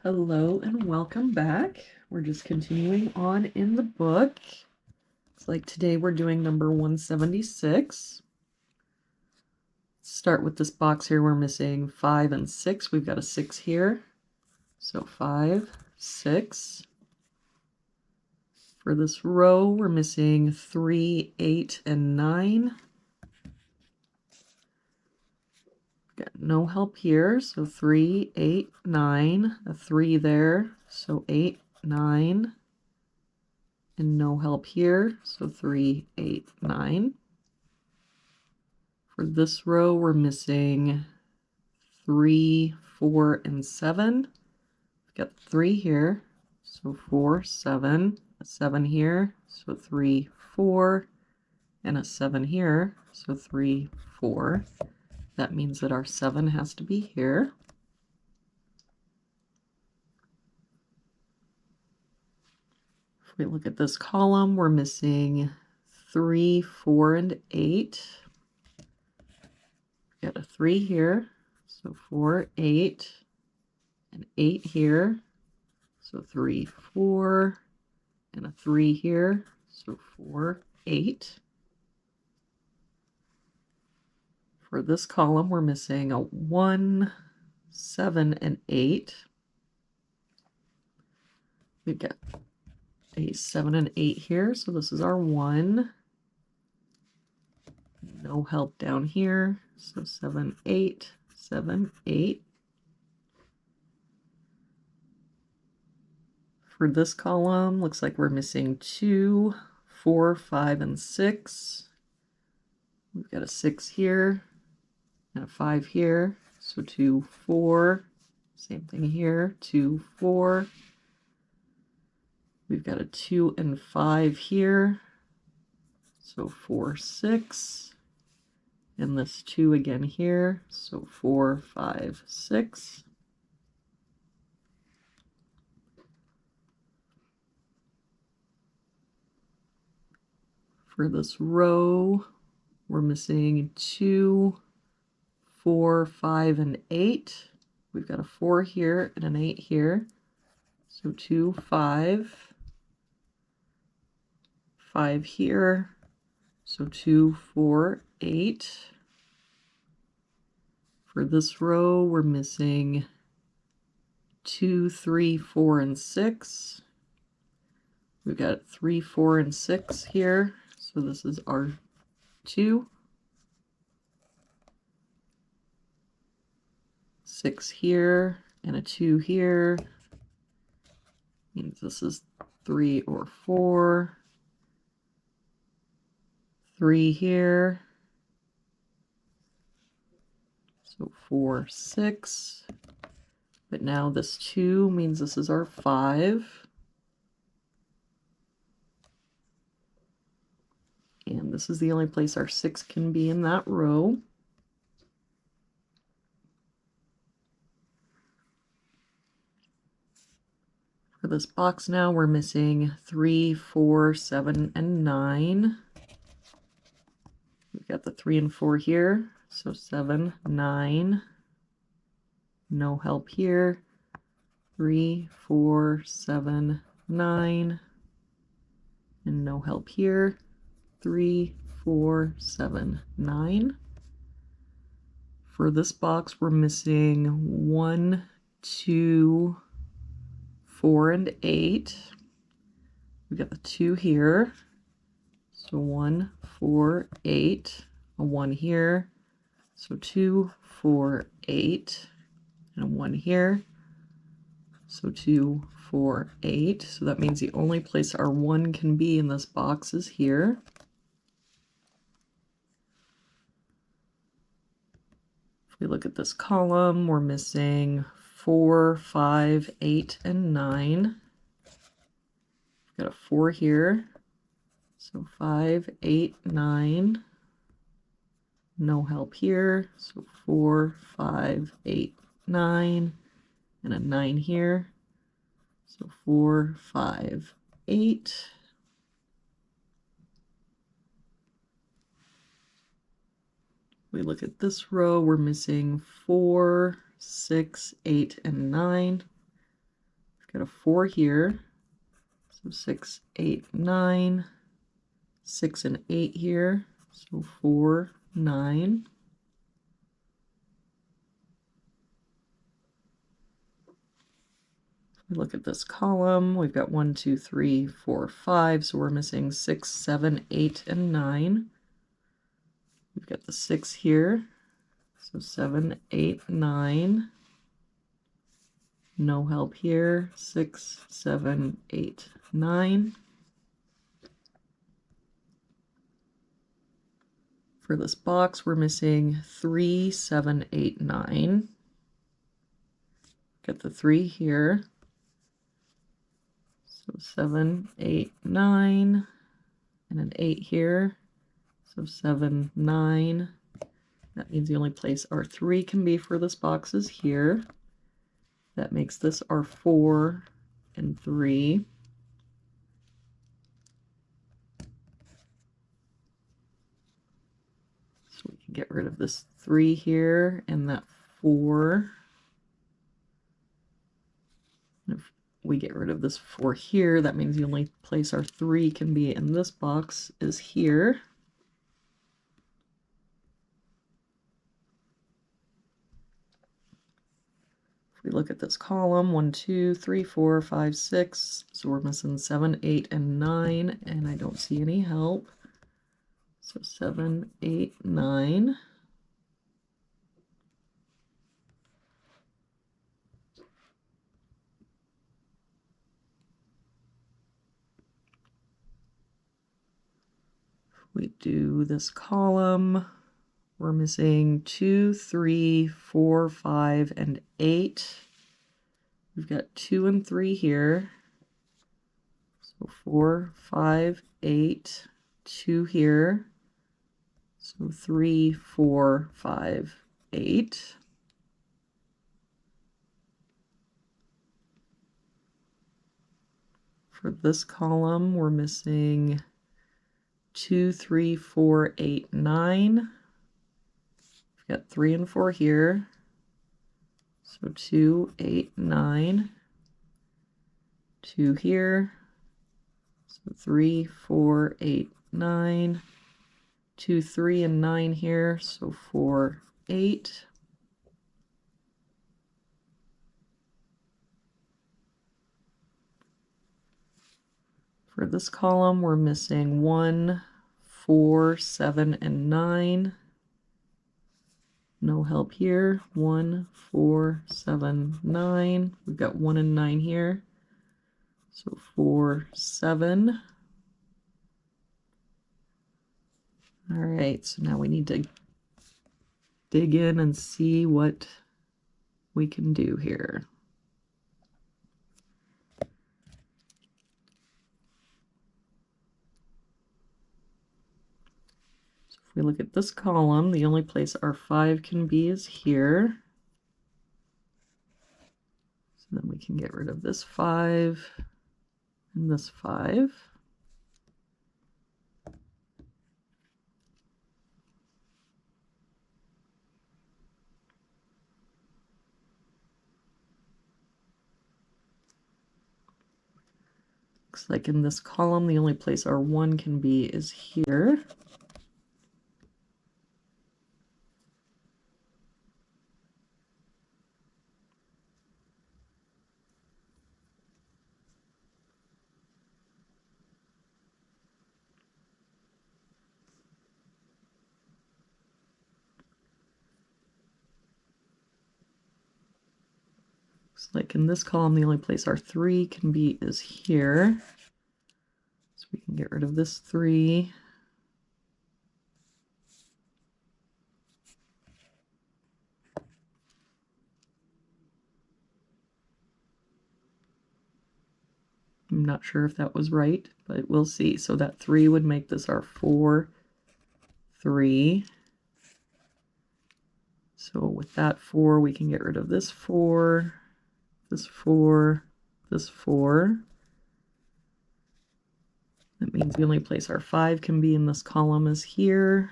Hello and welcome back. We're just continuing on in the book. Looks like today we're doing number 176. Let's start with this box here. We're missing 5 and 6. We've got a 6 here. So 5, 6. For this row, we're missing 3, 8, and 9. Got no help here, so 3, 8, 9, a 3 there, so 8, 9, and no help here, so 3, 8, 9. For this row, we're missing 3, 4, and 7. We've got 3 here, so 4, 7, a 7 here, so 3, 4, and a 7 here, so 3, 4. That means that our 7 has to be here. If we look at this column, we're missing 3, 4, and 8. We've got a 3 here, so 4, 8, and 8 here, so 3, 4, and a 3 here, so 4, 8. For this column, we're missing a 1, 7, and 8. We've got a 7 and 8 here, so this is our 1. No help down here, so 7, 8, 7, 8. For this column, looks like we're missing 2, 4, 5, and 6. We've got a 6 here and a 5 here, so 2, 4. Same thing here, 2, 4. We've got a 2 and 5 here, so 4, 6. And this 2 again here, so 4, 5, 6. For this row, we're missing 2, 4, 5, and 8. We've got a 4 here and an 8 here. So 2, 5. 5 here. So 2, 4, 8. For this row, we're missing 2, 3, 4, and 6. We've got 3, 4, and 6 here. So this is our 2. 6 here and a 2 here. Means this is 3 or 4. 3 here. So 4, 6. But now this 2 means this is our 5. And this is the only place our 6 can be in that row. For this box now, we're missing 3, 4, 7, and 9. We've got the 3 and 4 here, so 7, 9. No help here. 3, 4, 7, 9. And no help here. 3, 4, 7, 9. For this box, we're missing 1, 2, 4, and 8. We've got the 2 here. So 1, 4, 8. A 1 here. So 2, 4, 8. And a 1 here. So 2, 4, 8. So that means the only place our 1 can be in this box is here. If we look at this column, we're missing 4, 5, 8, and 9. We've got a 4 here. So 5, 8, 9. No help here. So 4, 5, 8, 9. And a 9 here. So 4, 5, 8. We look at this row, we're missing 4, 6, 8, and 9. got a 4 here. So 6, 8, 9. 6 and 8 here. So 4, 9. We look at this column. We've got 1, 2, 3, 4, 5. So we're missing 6, 7, 8, and 9. We've got the 6 here. So 7, 8, 9. No help here. 6, 7, 8, 9. For this box, we're missing 3, 7, 8, 9. Get the 3 here. So 7, 8, 9. And an 8 here. So 7, 9. That means the only place our 3 can be for this box is here. That makes this our 4 and 3. So we can get rid of this 3 here and that 4. If we get rid of this 4 here, that means the only place our 3 can be in this box is here. If we look at this column, 1, 2, 3, 4, 5, 6. So we're missing 7, 8, and 9, and I don't see any help. So 7, 8, 9. If we do this column, we're missing 2, 3, 4, 5, and 8. We've got 2 and 3 here. So 4, 5, 8, 2 here. So 3, 4, 5, 8. For this column, we're missing 2, 3, 4, 8, 9. We've got 3 and 4 here. So 2, 8, 9. 2 here. So 3, 4, 8, 9. 2, 3, and 9 here. So 4, 8. For this column, we're missing 1, 4, 7, and 9. No help here. 1, 4, 7, 9. We've got 1 and 9 here. So 4, 7. All right, so now we need to dig in and see what we can do here. If we look at this column, the only place our 5 can be is here. So then we can get rid of this 5 and this 5. Looks like in this column, the only place our 1 can be is here. Looks like in this column, the only place our 3 can be is here. So we can get rid of this 3. I'm not sure if that was right, but we'll see. So that 3 would make this our 4, 3. So with that 4, we can get rid of this 4, this 4, this 4. That means the only place our 5 can be in this column is here.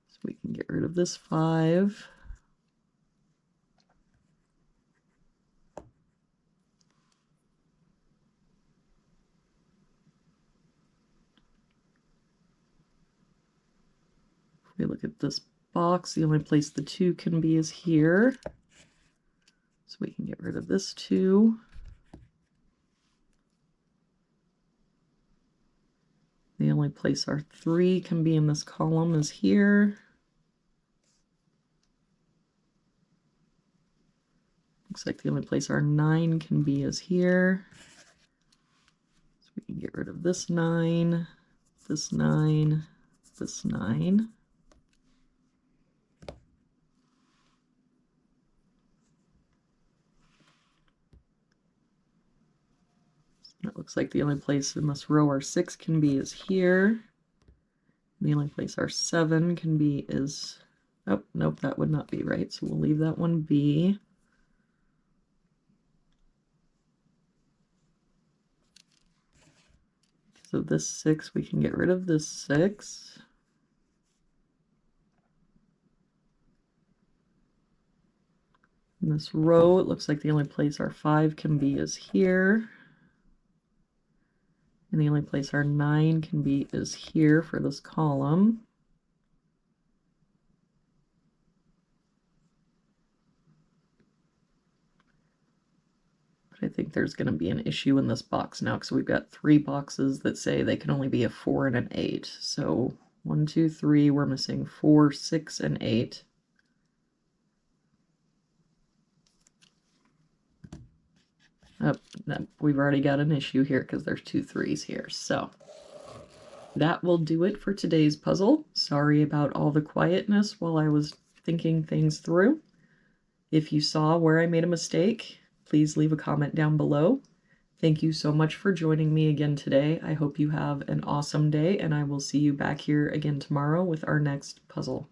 So we can get rid of this 5. we look at this box, the only place the 2 can be is here. So we can get rid of this 2. The only place our 3 can be in this column is here. Looks like the only place our 9 can be is here. So we can get rid of this 9, this 9, this 9. It looks like the only place in this row our 6 can be is here. The only place our 7 can be is, oh, nope, that would not be right. So we'll leave that one be. So this 6, we can get rid of this 6. In this row, it looks like the only place our 5 can be is here. And the only place our 9 can be is here for this column. But I think there's going to be an issue in this box now because we've got 3 boxes that say they can only be a 4 and an 8. So 1, 2, 3, we're missing 4, 6, and 8. Oh, no, we've already got an issue here because there's 2 3s here. So that will do it for today's puzzle. Sorry about all the quietness while I was thinking things through. If you saw where I made a mistake, please leave a comment down below. Thank you so much for joining me again today. I hope you have an awesome day, and I will see you back here again tomorrow with our next puzzle.